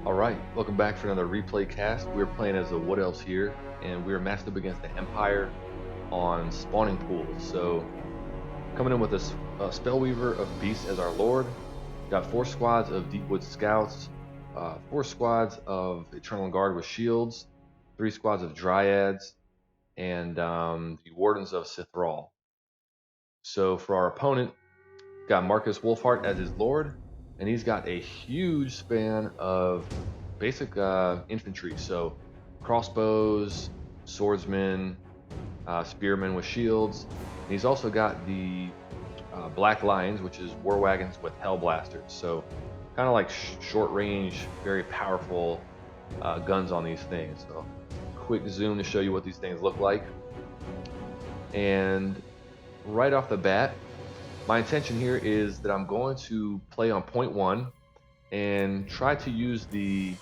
Alright, welcome back for another replay cast. We're playing as the Wood Elves here, and we're matched up against the Empire on spawning pools. So, coming in with a Spellweaver of Beasts as our Lord. Got 4 squads of Deepwood Scouts, 4 squads of Eternal Guard with shields, 3 squads of Dryads, and the Wardens of Sithral. So for our opponent, got Markus Wulfhart as his Lord, and he's got a huge span of basic infantry. So crossbows, swordsmen, spearmen with shields. And he's also got the Black Lions, which is war wagons with hell blasters. So kind of like short range, very powerful guns on these things. So quick zoom to show you what these things look like. And right off the bat, my intention here is that I'm going to play on point 1 and try to use the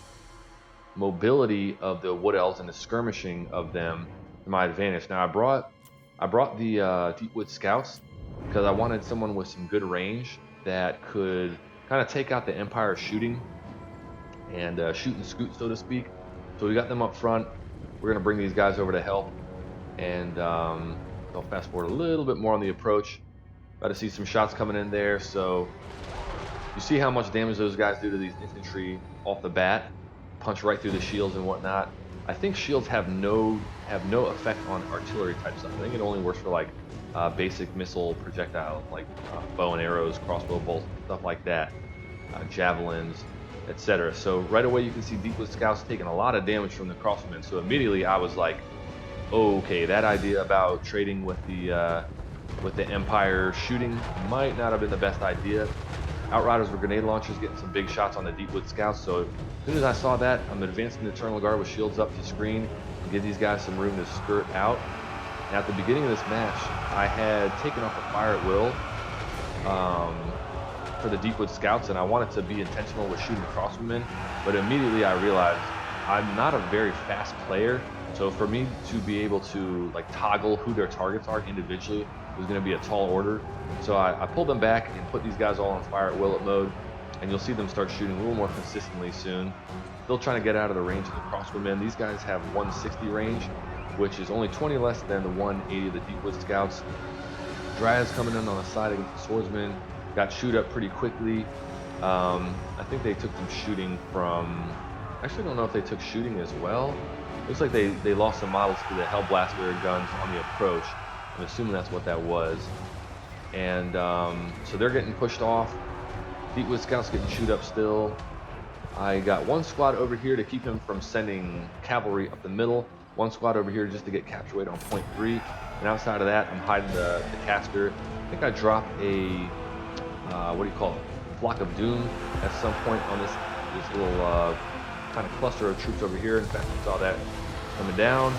mobility of the Wood Elves and the skirmishing of them to my advantage. Now I brought the Deepwood Scouts because I wanted someone with some good range that could kind of take out the Empire shooting and shoot and scoot, so to speak. So we got them up front. We're going to bring these guys over to help, and I'll fast forward a little bit more on the approach. About to see some shots coming in there, so you see how much damage those guys do to these infantry off the bat. Punch right through the shields and whatnot. I think shields have no effect on artillery type stuff. I think it only works for like basic missile projectiles, like bow and arrows, crossbow bolts, stuff like that, javelins, etc. So right away you can see Deepwood Scouts taking a lot of damage from the crossbow. So immediately I was like, okay, that idea about trading with the Empire shooting might not have been the best idea. Outriders with grenade launchers getting some big shots on the Deepwood Scouts. So as soon as I saw that, I'm advancing the Eternal Guard with shields up to screen and give these guys some room to skirt out. And at the beginning of this match, I had taken off a fire at will for the Deepwood Scouts, and I wanted to be intentional with shooting crossbowmen, but immediately I realized I'm not a very fast player. So for me to be able to like toggle who their targets are individually was going to be a tall order. So I pulled them back and put these guys all on fire at will mode, and you'll see them start shooting a little more consistently soon. Still trying to get out of the range of the crossbowmen. These guys have 160 range, which is only 20 less than the 180 of the Deepwood Scouts. Dryads coming in on the side against the swordsmen. Got shoot up pretty quickly. I think they took some shooting from... Actually, I don't know if they took shooting as well. Looks like they lost some models to the Hell Blaster guns on the approach. I'm assuming that's what that was. And so they're getting pushed off. Deepwood Scouts getting shoot up still. I got one squad over here to keep him from sending cavalry up the middle. One squad over here just to get capture weight on point 3. And outside of that, I'm hiding the caster. I think I dropped a, what do you call it? Flock of Doom at some point on this little kind of cluster of troops over here. In fact, we saw that coming down.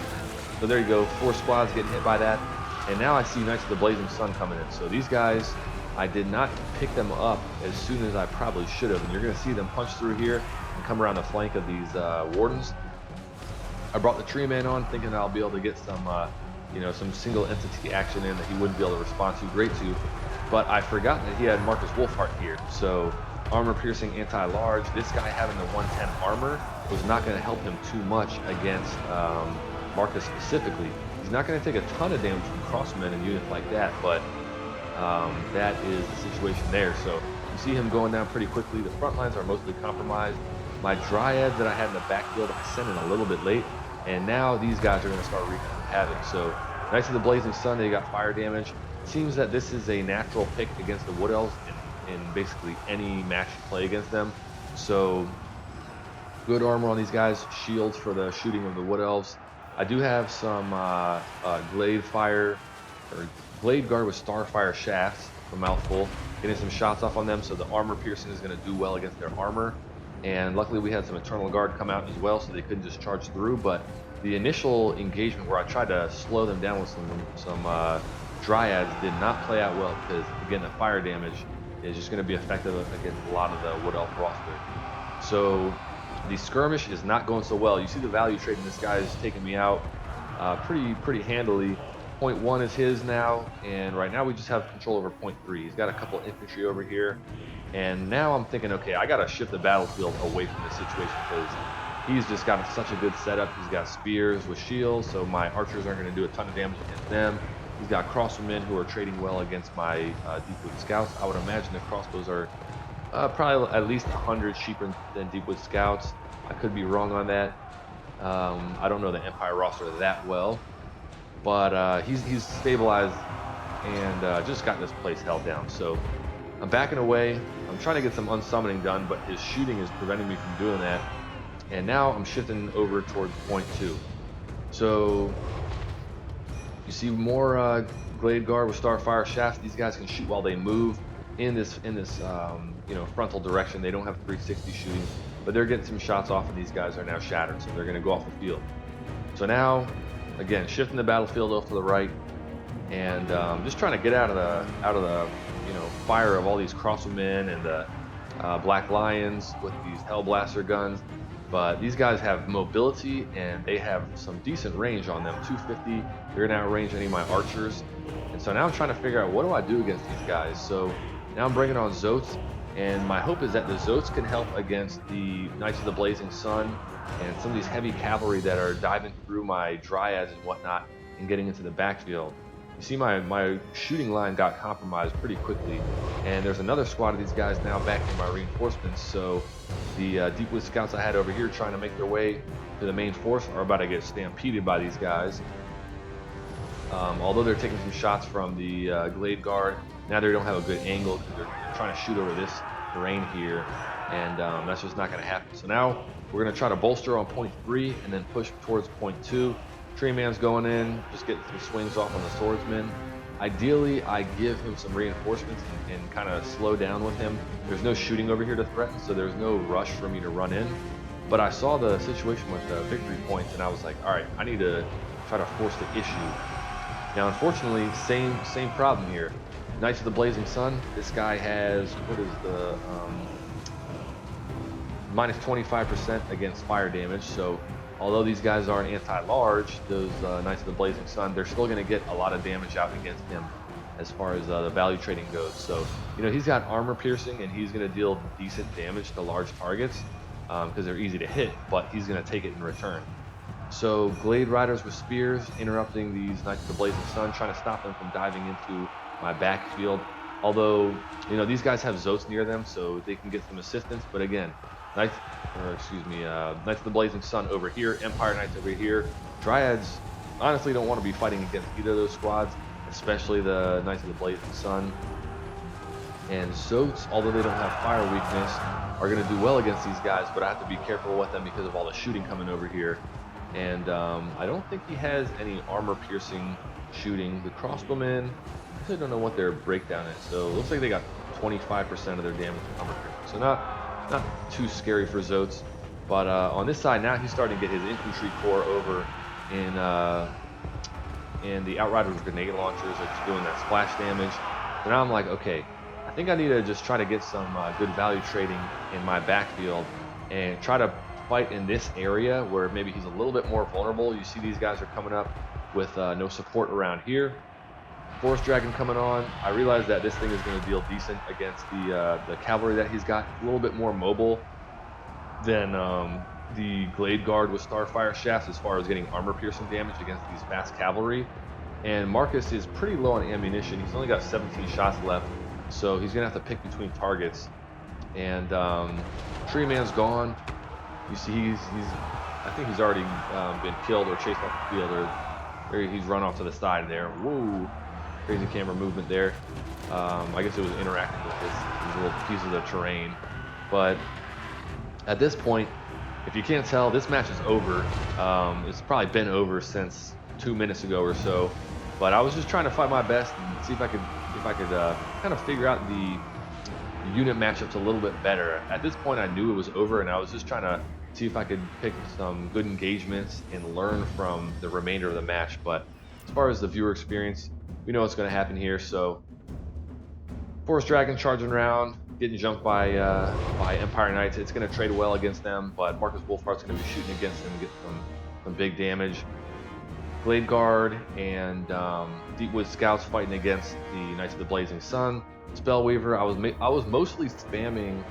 So there you go, 4 squads getting hit by that. And now I see Knights of the Blazing Sun coming in. So these guys, I did not pick them up as soon as I probably should have. And you're going to see them punch through here and come around the flank of these wardens. I brought the Tree Man on thinking I'll be able to get some, some single entity action in that he wouldn't be able to respond to great to. But I forgot that he had Markus Wulfhart here. So armor piercing anti-large. This guy having the 110 armor was not going to help him too much against Markus specifically. He's not going to take a ton of damage from crossmen and units like that, but that is the situation there. So you see him going down pretty quickly. The front lines are mostly compromised. My Dryads that I had in the backfield, I sent in a little bit late, and now these guys are going to start wreaking havoc. So Knights of the Blazing Sun, they got fire damage. It seems that this is a natural pick against the Wood Elves in basically any match you play against them. So good armor on these guys, shields for the shooting of the Wood Elves. I do have some Glade Fire, or Glade Guard with Starfire shafts, a mouthful, getting some shots off on them, so the armor piercing is going to do well against their armor. And luckily we had some Eternal Guard come out as well, so they couldn't just charge through. But the initial engagement where I tried to slow them down with some Dryads did not play out well, because again the fire damage is just going to be effective against a lot of the Wood Elf roster. So the skirmish is not going so well. You see the value trading. This guy is taking me out pretty handily. Point 1 is his now, and right now we just have control over point 3. He's got a couple infantry over here. And now I'm thinking, okay, I got to shift the battlefield away from this situation because he's just got such a good setup. He's got spears with shields, so my archers aren't going to do a ton of damage against them. He's got crossbowmen who are trading well against my deep-wood scouts. I would imagine the crossbows are probably at least 100 cheaper than deep-wood scouts. I could be wrong on that. I don't know the Empire roster that well, but he's stabilized and just got this place held down. So I'm backing away. I'm trying to get some unsummoning done, but his shooting is preventing me from doing that. And now I'm shifting over towards point 2. So you see more Glade Guard with Starfire shafts. These guys can shoot while they move in this you know, frontal direction. They don't have 360 shooting, but they're getting some shots off, and these guys are now shattered, so they're going to go off the field. So now, again, shifting the battlefield off to the right, and just trying to get out of the you know, fire of all these crossbowmen and the Black Lions with these Hellblaster guns. But these guys have mobility and they have some decent range on them. 250, they're gonna outrange any of my archers. And so now I'm trying to figure out, what do I do against these guys? So now I'm bringing on Zotes, and my hope is that the Zotes can help against the Knights of the Blazing Sun and some of these heavy cavalry that are diving through my Dryads and whatnot and getting into the backfield. You see my shooting line got compromised pretty quickly, and there's another squad of these guys now back in my reinforcements. So the Deepwood scouts I had over here trying to make their way to the main force are about to get stampeded by these guys. Although they're taking some shots from the Glade Guard, now they don't have a good angle because they're trying to shoot over this terrain here, and that's just not going to happen. So now we're going to try to bolster on point 3 and then push towards point 2. Tree Man's going in, just getting some swings off on the swordsman. Ideally, I give him some reinforcements and kind of slow down with him. There's no shooting over here to threaten, so there's no rush for me to run in. But I saw the situation with the victory points, and I was like, all right, I need to try to force the issue. Now, unfortunately, same problem here. Knights of the Blazing Sun, this guy has, what is the, minus 25% against fire damage, so although these guys aren't anti-large, those Knights of the Blazing Sun, they're still going to get a lot of damage out against him as far as the value trading goes. So, you know, he's got armor piercing, and he's going to deal decent damage to large targets because they're easy to hit, but he's going to take it in return. So Glade Riders with spears interrupting these Knights of the Blazing Sun, trying to stop them from diving into my backfield. Although, you know, these guys have Zotes near them, so they can get some assistance. But again, Knights of the Blazing Sun over here, Empire Knights over here. Dryads honestly don't want to be fighting against either of those squads, especially the Knights of the Blazing Sun. And Zotes, although they don't have fire weakness, are going to do well against these guys, but I have to be careful with them because of all the shooting coming over here. And I don't think he has any armor-piercing shooting. The crossbowmen, I actually don't know what their breakdown is. So it looks like they got 25% of their damage armor-piercing. So not too scary for Zotes. But on this side now, he's starting to get his infantry corps over in the Outriders with grenade launchers are just doing that splash damage. So now I'm like, okay, I think I need to just try to get some good value trading in my backfield and try to fight in this area where maybe he's a little bit more vulnerable. You see these guys are coming up with no support around here. Forest Dragon coming on. I realize that this thing is going to deal decent against the cavalry that he's got. A little bit more mobile than the Glade Guard with Starfire shafts as far as getting armor-piercing damage against these fast cavalry. And Markus is pretty low on ammunition. He's only got 17 shots left, so he's going to have to pick between targets. And Tree Man's gone. You see, I think he's already been killed or chased off the field, or he's run off to the side there. Whoa, crazy camera movement there. I guess it was interacting with these little pieces of terrain. But at this point, if you can't tell, this match is over. It's probably been over since 2 minutes ago or so. But I was just trying to fight my best and see if I could kind of figure out the unit matchups a little bit better. At this point, I knew it was over, and I was just trying to see if I could pick some good engagements and learn from the remainder of the match. But as far as the viewer experience, we know what's going to happen here. So Forest Dragon charging around, getting jumped by Empire Knights. It's going to trade well against them, but Markus Wulfhart's going to be shooting against them and get some big damage. Blade Guard and Deepwood Scouts fighting against the Knights of the Blazing Sun. Spellweaver, I was mostly spamming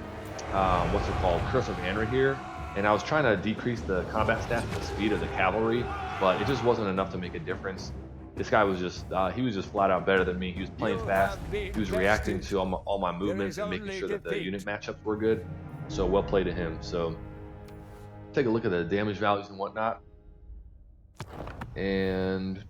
what's it called, Curse of Anra here, and I was trying to decrease the combat stats and the speed of the cavalry, but it just wasn't enough to make a difference. This guy was just he was just flat out better than me. He was playing fast. He was reacting to all my movements and making sure that the unit matchups were good. So well played to him. So take a look at the damage values and whatnot. And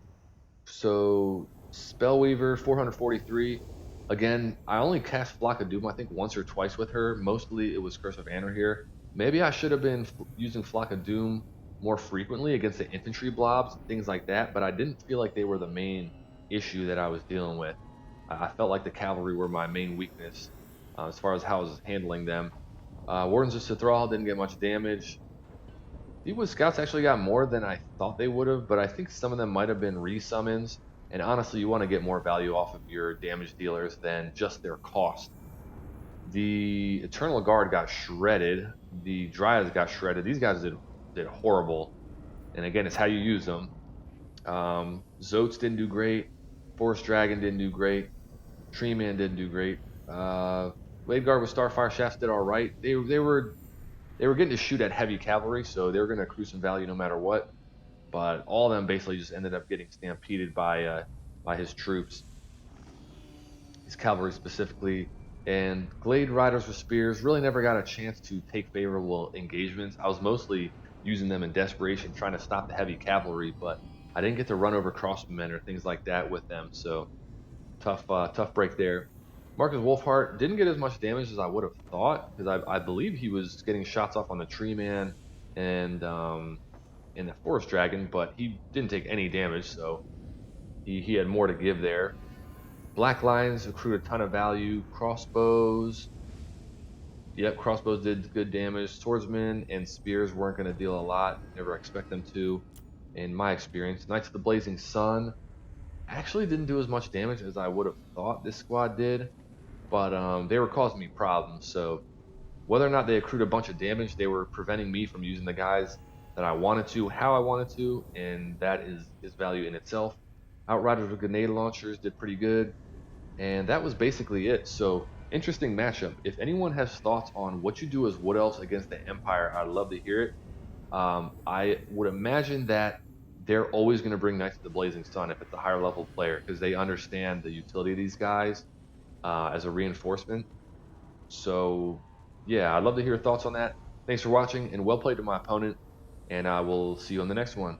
so Spellweaver 443. Again, I only cast Flock of Doom I think once or twice with her. Mostly it was Curse of Anra here. Maybe I should have been using Flock of Doom more frequently against the infantry blobs, things like that, but I didn't feel like they were the main issue that I was dealing with. I felt like the cavalry were my main weakness as far as how I was handling them. Wardens of Cithral didn't get much damage. Deepwood Scouts actually got more than I thought they would have, but I think some of them might have been resummons. And honestly, you want to get more value off of your damage dealers than just their cost. The Eternal Guard got shredded. The Dryads got shredded. These guys did horrible. And again, it's how you use them. Zotes didn't do great. Forest Dragon didn't do great. Tree Man didn't do great. Blade Guard with Starfire Shafts did all right. They were getting to shoot at heavy cavalry, so they were going to accrue some value no matter what. But all of them basically just ended up getting stampeded by his troops, his cavalry specifically. And Glade Riders with spears really never got a chance to take favorable engagements. I was mostly using them in desperation, trying to stop the heavy cavalry, but I didn't get to run over crossbowmen or things like that with them. So tough break there. Markus Wulfhart didn't get as much damage as I would have thought, because I believe he was getting shots off on the Tree Man and the Forest Dragon, but he didn't take any damage, so he had more to give there. Black Lions accrued a ton of value. Crossbows, yep, crossbows did good damage. Swordsmen and spears weren't going to deal a lot. Never expect them to, in my experience. Knights of the Blazing Sun actually didn't do as much damage as I would have thought this squad did, but they were causing me problems. So whether or not they accrued a bunch of damage, they were preventing me from using the guys that I wanted to, how I wanted to, and that is value in itself. Outriders with grenade launchers did pretty good, and that was basically it. So interesting matchup. If anyone has thoughts on what you do as Wood Elves against the Empire, I'd love to hear it. I would imagine that they're always going to bring Knights of the Blazing Sun if it's a higher level player, because they understand the utility of these guys as a reinforcement. So yeah, I'd love to hear your thoughts on that. Thanks for watching, and well played to my opponent, and I will see you on the next one.